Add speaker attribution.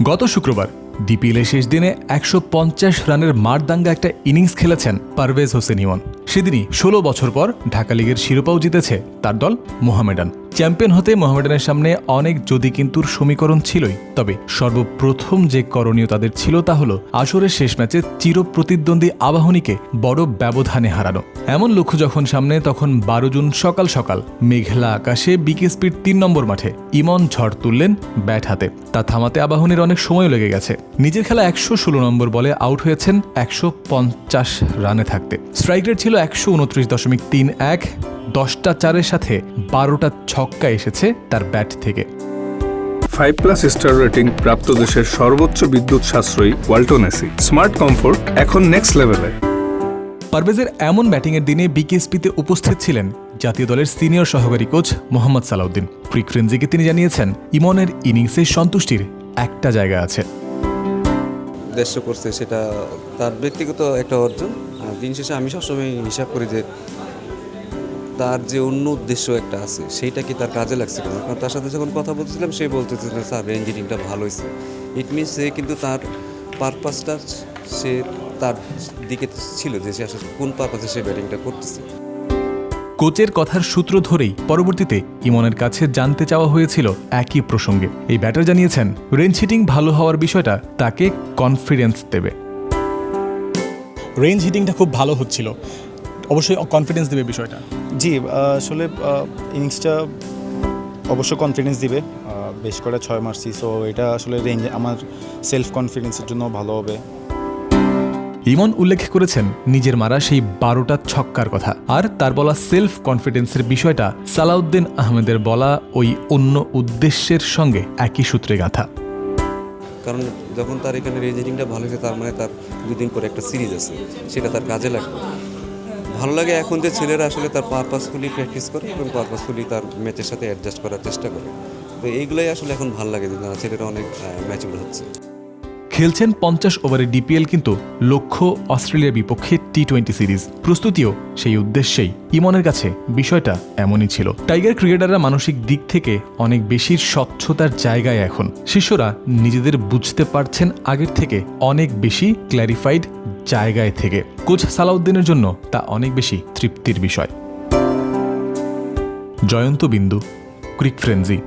Speaker 1: গত শুক্রবার ডিপিএলের শেষ দিনে ১৫০ রানের মারদাঙ্গা একটা ইনিংস খেলেছেন পারভেজ হোসেন ইমন। সেদিনই ১৬ বছর পর ঢাকা লিগের শিরোপাও জিতেছে তার দল মোহামেডান। চ্যাম্পিয়ন হতে মোহামেডানের সামনে অনেক যদি কিন্তুর সমীকরণ ছিলই, তবে সর্বপ্রথম যে করণীয় তাদের ছিল তা হলো আসরের শেষ ম্যাচে চিরপ্রতিদ্বন্দ্বী আবাহনীকে বড় ব্যবধানে হারানো। এমন লক্ষ্য যখন সামনে, তখন ১২ জুন সকাল সকাল মেঘলা আকাশে বিকেএসপির ৩ নম্বর মাঠে ইমন ঝড় তুললেন ব্যাট হাতে। তা থামাতে আবাহনীর অনেক সময় লেগে গেছে। নিজের খেলা ১১৬ নম্বর বলে আউট হয়েছেন ১৫০ রানে থাকতে। স্ট্রাইক রেট ছিল ১২৯.৩১। ১০টা চারের সাথে ১২টা ছক্কা এসেছে তার ব্যাট থেকে।
Speaker 2: 5+ স্টার রেটিং প্রাপ্ত দেশের সর্বোচ্চ বিদ্যুৎ সাশ্রয়ী ওয়ালটন এসি। স্মার্ট কমফোর্ট এখন নেক্সট লেভেলে।
Speaker 1: পারভেজের এমন ব্যাটিংয়ের দিনে বিকেএসপিতে উপস্থিত ছিলেন জাতীয় দলের সিনিয়র সহকারী কোচ মোহাম্মদ সালাউদ্দিন। ক্রিক ফ্রেন্সিকে তিনি জানিয়েছেন, ইমনের ইনিংসে সন্তুষ্টির একটা জায়গা আছে।
Speaker 3: দেশ করছে সেটা তার ব্যক্তিগত একটা অর্জন। আর দিন শেষে আমি সবসময় হিসাব করি যে তার যে অন্য উদ্দেশ্য একটা আছে সেইটা কি তার কাজে লাগছে কিনা। কারণ তার সাথে যখন কথা বলছিলাম সে বলতেছে না স্যার রেঞ্জ হিটিংটা ভালো হয়েছে। ইট মিনস সে কিন্তু তার পারপাসটা সে তার দিকে ছিল যে সে আসলে কোন পারপাসে সে ব্যাটিংটা করতেছে।
Speaker 1: কোচের কথার সূত্র ধরেই পরবর্তীতে ইমনের কাছে জানতে চাওয়া হয়েছিল একই প্রসঙ্গে। এই ব্যাটার জানিয়েছেন, রেঞ্জ হিটিং ভালো হওয়ার বিষয়টা তাকে কনফিডেন্স দেবে।
Speaker 4: রেঞ্জ হিটিংটা খুব ভালো হচ্ছিল, অবশ্যই কনফিডেন্স দেবে বিষয়টা।
Speaker 5: জি, আসলে ইনিংসটা অবশ্য কনফিডেন্স দিবে। বেশ করে 6 মারছি, সো এটা আসলে রেঞ্জ আমার সেলফ কনফিডেন্সের জন্য ভালো হবে।
Speaker 1: ইমন উল্লেখ করেছেন নিজের মারা সেই 12টা ছক্কার কথা, আর তার বলা সেলফ কনফিডেন্সের বিষয়টা সালাউদ্দিন আহমেদের বলা ওই অন্য উদ্দেশ্যের সঙ্গে একই সূত্রে গাঁথা।
Speaker 3: কারণ যখন তার এখানে রেঞ্জ হিটিংটা ভালো হয়েছে তার মানে তার 2 দিন পরে একটা সিরিজ আছে, সেটা তার কাজে লাগবে। ভালো লাগে এখন যে ছেলেরা আসলে তার পারপাসফুলি প্র্যাকটিস করে এবং পারপাসফুলি তার ম্যাচের সাথে অ্যাডজাস্ট করার চেষ্টা করে। তো এইগুলোই আসলে এখন ভালো লাগে যে ছেলেরা অনেক ম্যাচগুলো হচ্ছে।
Speaker 1: খেলছেন 50 ওভারে ডিপিএল, কিন্তু লক্ষ্য অস্ট্রেলিয়ার বিপক্ষে টি-20 সিরিজ। প্রস্তুতিও সেই উদ্দেশ্যেই। ইমনের কাছে বিষয়টা এমনই ছিল। টাইগার ক্রিকেটাররা মানসিক দিক থেকে অনেক বেশি স্বচ্ছতার জায়গায় এখন। শিষ্যরা নিজেদের বুঝতে পারছেন আগের থেকে অনেক বেশি ক্ল্যারিফাইড জায়গায় থেকে। কোচ সালাউদ্দিনের জন্য তা অনেক বেশি তৃপ্তির বিষয়। জয়ন্ত বিন্দু, ক্রিক ফ্রেন্সি।